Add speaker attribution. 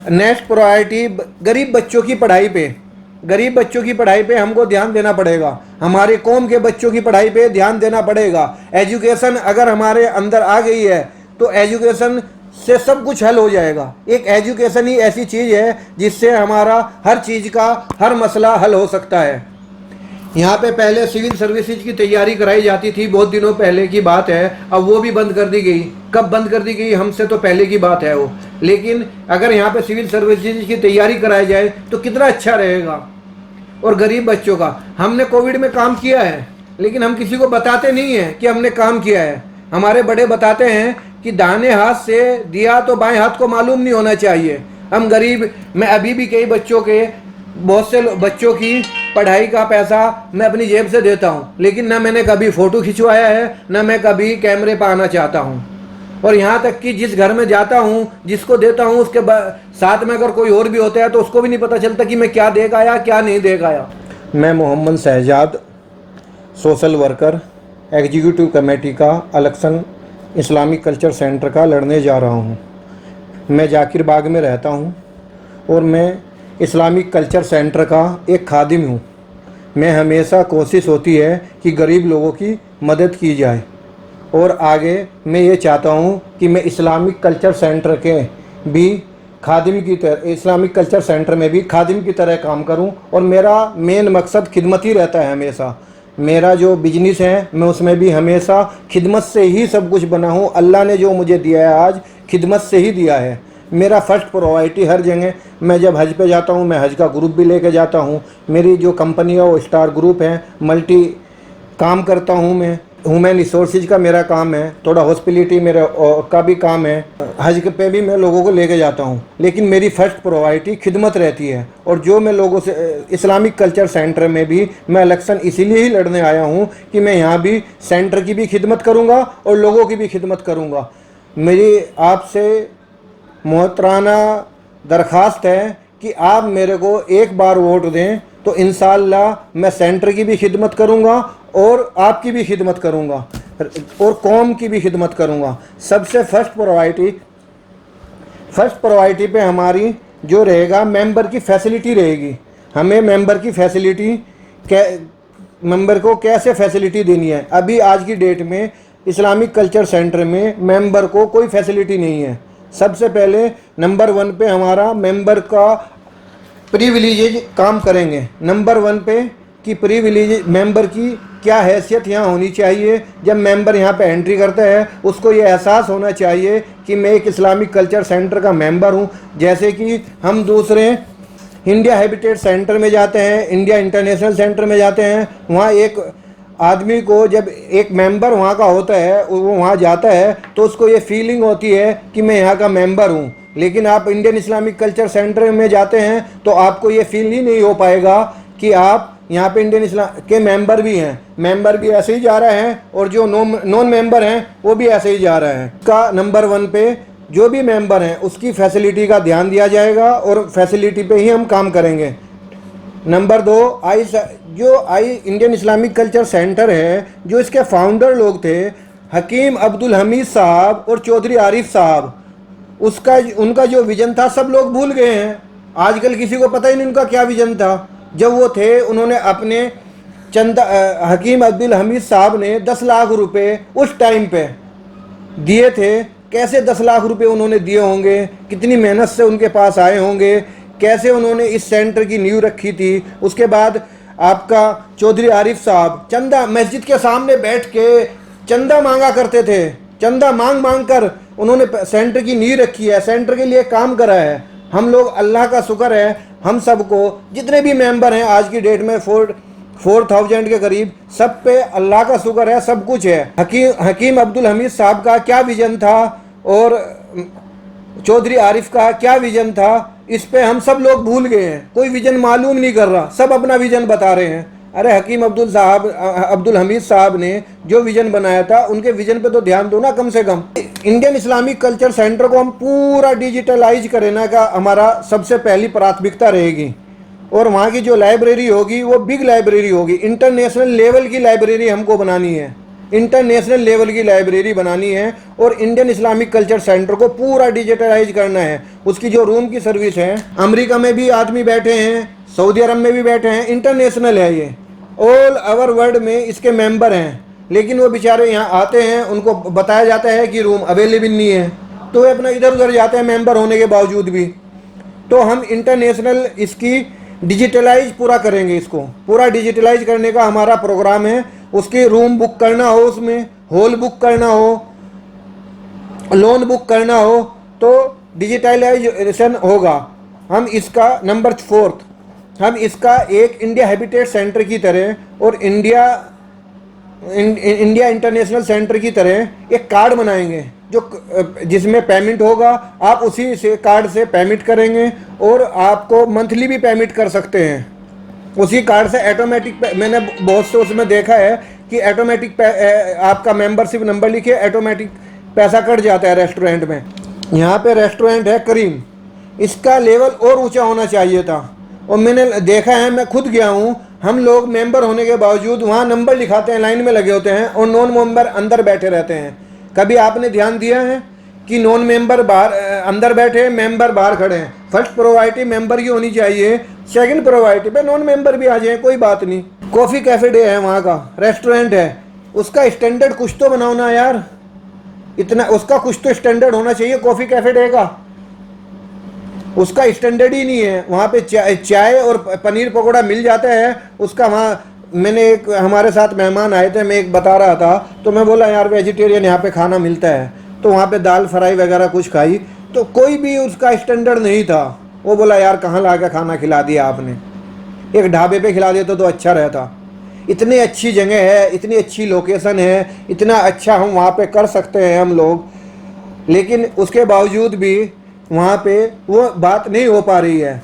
Speaker 1: Next priority गरीब बच्चों की पढ़ाई पे। गरीब बच्चों की पढ़ाई पे हमको ध्यान देना पड़ेगा, हमारे कौम के बच्चों की पढ़ाई पे ध्यान देना पड़ेगा। एजुकेशन अगर हमारे अंदर आ गई है तो एजुकेशन से सब कुछ हल हो जाएगा। एक एजुकेशन ही ऐसी चीज़ है जिससे हमारा हर चीज़ का हर मसला हल हो सकता है। यहाँ पे पहले सिविल सर्विसेज की तैयारी कराई जाती थी, बहुत दिनों पहले की बात है, अब वो भी बंद कर दी गई। कब बंद कर दी गई, हमसे तो पहले की बात है वो। लेकिन अगर यहाँ पे सिविल सर्विसेज की तैयारी कराई जाए तो कितना अच्छा रहेगा। और गरीब बच्चों का हमने कोविड में काम किया है, लेकिन हम किसी को बताते नहीं हैं कि हमने काम किया है। हमारे बड़े बताते हैं कि दाहिने हाथ से दिया तो बाएं हाथ को मालूम नहीं होना चाहिए। हम गरीब, मैं अभी भी कई बच्चों के, बहुत से बच्चों की पढ़ाई का पैसा मैं अपनी जेब से देता हूँ, लेकिन ना मैंने कभी फ़ोटो खिंचवाया है, ना मैं कभी कैमरे पर आना चाहता हूँ। और यहाँ तक कि जिस घर में जाता हूँ, जिसको देता हूँ, उसके साथ में अगर कोई और भी होता है तो उसको भी नहीं पता चलता कि मैं क्या दे के आया, क्या नहीं दे के आया। मैं Mohammad Shahzad, social worker, executive committee का इलेक्शन इस्लामिक कल्चर सेंटर का लड़ने जा रहा हूँ। मैं जाकिर बाग में रहता हूँ और मैं इस्लामिक कल्चर सेंटर का एक खादिम हूँ। मैं हमेशा कोशिश होती है कि गरीब लोगों की मदद की जाए, और आगे मैं ये चाहता हूँ कि मैं इस्लामिक कल्चर सेंटर के भी खादिम की तरह, इस्लामिक कल्चर सेंटर में भी खादिम की तरह काम करूँ। और मेरा मेन मकसद खिदमत ही रहता है हमेशा। मेरा जो बिजनेस है मैं उसमें भी हमेशा खिदमत से ही सब कुछ बना हूँ। अल्लाह ने जो मुझे दिया है आज खिदमत से ही दिया है। मेरा फर्स्ट प्रायोरिटी हर जगह, मैं जब हज पे जाता हूँ मैं हज का ग्रुप भी लेके जाता हूँ। मेरी जो कंपनी है वो स्टार ग्रुप है, मल्टी काम करता हूँ मैं। ह्यूमन रिसोर्सेज का मेरा काम है, थोड़ा हॉस्पिटलिटी मेरा का भी काम है। हज पे भी मैं लोगों को लेके जाता हूँ, लेकिन मेरी फर्स्ट प्रायोरिटी खिदमत रहती है। और जो मैं लोगों से इस्लामिक कल्चर सेंटर में भी मैं इलेक्शन इसीलिए ही लड़ने आया हूँ कि मैं यहाँ भी सेंटर की भी खिदमत करूँगा और लोगों की भी खिदमत करूँगा। मेरी आपसे मोहतराना दरख्वास्त है कि आप मेरे को एक बार वोट दें तो इंशाअल्लाह मैं सेंटर की भी खिदमत करूंगा और आपकी भी खिदमत करूंगा और कौम की भी खिदमत करूंगा। सबसे फर्स्ट प्रायोरिटी पे हमारी जो रहेगा मेंबर की फैसिलिटी रहेगी। हमें मेंबर की फैसिलिटी, मेंबर को कैसे फैसिलिटी देनी है। अभी आज की डेट में इस्लामिक कल्चर सेंटर में मेंबर को कोई फैसिलिटी नहीं है। सबसे पहले नंबर 1 पे हमारा मेंबर का प्रिविलेज काम करेंगे। नंबर 1 पे कि प्रिविलेज मेंबर की क्या हैसियत यहाँ होनी चाहिए। जब मेंबर यहाँ पे एंट्री करता है उसको ये एहसास होना चाहिए कि मैं एक इस्लामिक कल्चर सेंटर का मेंबर हूँ। जैसे कि हम दूसरे इंडिया हैबिटेट सेंटर में जाते हैं, इंडिया इंटरनेशनल सेंटर में जाते हैं, वहाँ एक आदमी को जब एक मेंबर वहाँ का होता है, वो वहाँ जाता है तो उसको ये फीलिंग होती है कि मैं यहाँ का मेंबर हूँ। लेकिन आप इंडियन इस्लामिक कल्चर सेंटर में जाते हैं तो आपको ये फील ही नहीं हो पाएगा कि आप यहाँ पे इंडियन इस्लाम के मेंबर भी हैं। मेंबर भी ऐसे ही जा रहे हैं और जो नॉन मेंबर हैं वो भी ऐसे ही जा रहे हैं। का नंबर 1 पे जो भी मेंबर हैं उसकी फैसिलिटी का ध्यान दिया जाएगा और फैसिलिटी पे ही हम काम करेंगे। Number 2, Indian Islamic culture centre है, जो इसके फाउंडर लोग थे हकीम अब्दुल हमीद साहब और चौधरी आरिफ साहब, उनका जो विजन था सब लोग भूल गए हैं। आजकल किसी को पता ही नहीं उनका क्या विजन था। जब वो थे उन्होंने अपने हकीम अब्दुल हमीद साहब ने 10 लाख रुपए उस टाइम पे दिए थे। कैसे 10 लाख रुपए उन्होंने दिए होंगे, कितनी मेहनत से उनके पास आए होंगे, कैसे उन्होंने इस सेंटर की नींव रखी थी। उसके बाद आपका चौधरी आरिफ साहब चंदा मस्जिद के सामने बैठ के चंदा मांगा करते थे। चंदा मांग कर उन्होंने सेंटर की नींव रखी है, सेंटर के लिए काम करा है। हम लोग, अल्लाह का शुक्र है, हम सबको जितने भी मेंबर हैं आज की डेट में 4000 के करीब, सब पे अल्लाह का शुक्र है, सब कुछ है। हकीम अब्दुल हमीद साहब का क्या विजन था और चौधरी आरिफ का क्या विजन था, इस पे हम सब लोग भूल गए हैं। कोई विजन मालूम नहीं कर रहा, सब अपना विजन बता रहे हैं। अरे हकीम अब्दुल हमीद साहब ने जो विजन बनाया था उनके विजन पे तो ध्यान दो ना कम से कम। इंडियन इस्लामिक कल्चर सेंटर को हम पूरा डिजिटलाइज करना का हमारा सबसे पहली प्राथमिकता रहेगी। और वहाँ की जो लाइब्रेरी होगी वो बिग लाइब्रेरी होगी, इंटरनेशनल लेवल की लाइब्रेरी हमको बनानी है। इंटरनेशनल लेवल की लाइब्रेरी बनानी है और इंडियन इस्लामिक कल्चर सेंटर को पूरा डिजिटलाइज करना है। उसकी जो रूम की सर्विस है, अमेरिका में भी आदमी बैठे हैं, सऊदी अरब में भी बैठे हैं, इंटरनेशनल है ये, ऑल ओवर वर्ल्ड में इसके मेंबर हैं, लेकिन वो बेचारे यहाँ आते हैं, उनको बताया जाता है कि रूम अवेलेबल नहीं है, तो वे अपना इधर उधर जाते हैं मेंबर होने के बावजूद भी। तो हम इंटरनेशनल इसकी डिजिटलाइज पूरा करेंगे, इसको पूरा डिजिटलाइज करने का हमारा प्रोग्राम है। उसकी रूम बुक करना हो, उसमें हॉल बुक करना हो, लोन बुक करना हो, तो डिजिटलाइजेशन होगा। हम इसका नंबर 4, हम इसका एक इंडिया हैबिटेट सेंटर की तरह और इंडिया इंटरनेशनल सेंटर की तरह एक कार्ड बनाएंगे जिसमें पेमेंट होगा, आप उसी से कार्ड से पेमेंट करेंगे और आपको मंथली भी पेमेंट कर सकते हैं उसी कार्ड से ऑटोमेटिक। मैंने बहुत से उसमें देखा है कि ऑटोमेटिक आपका मेंबरशिप नंबर लिखे ऑटोमेटिक पैसा कट जाता है रेस्टोरेंट में। यहाँ पे रेस्टोरेंट है करीम, इसका लेवल और ऊंचा होना चाहिए था और मैंने देखा है, मैं खुद गया हूँ, हम लोग मेंबर होने के बावजूद वहाँ नंबर लिखाते हैं, लाइन में लगे होते हैं और नॉन मेंबर अंदर बैठे रहते हैं। कभी आपने ध्यान दिया है कि नॉन मेंबर बाहर अंदर बैठे हैं, मेंबर बाहर खड़े हैं? फर्स्ट प्रायोरिटी मेंबर की होनी चाहिए, सेकंड प्रायोरिटी पे नॉन मेंबर भी आ जाए, कोई बात नहीं। कॉफ़ी कैफे डे है, वहाँ का रेस्टोरेंट है, उसका स्टैंडर्ड कुछ तो बनाओ ना यार, इतना उसका कुछ तो स्टैंडर्ड होना चाहिए। कॉफ़ी कैफे डे का उसका स्टैंडर्ड ही नहीं है। वहाँ पे चाय और पनीर पकौड़ा मिल जाता है उसका। वहाँ मैंने एक हमारे साथ मेहमान आए थे, मैं एक बता रहा था, तो मैं बोला यार वेजिटेरियन यहाँ पे खाना मिलता है, तो वहाँ पे दाल फ्राई वगैरह कुछ खाई, तो कोई भी उसका स्टैंडर्ड नहीं था। वो बोला यार कहाँ ला के खाना खिला दिया आपने, एक ढाबे पे खिला देता तो अच्छा रहता। इतनी अच्छी जगह है, इतनी अच्छी लोकेशन है, इतना अच्छा हम वहाँ पे कर सकते हैं हम लोग, लेकिन उसके बावजूद भी वहाँ पे वो बात नहीं हो पा रही है।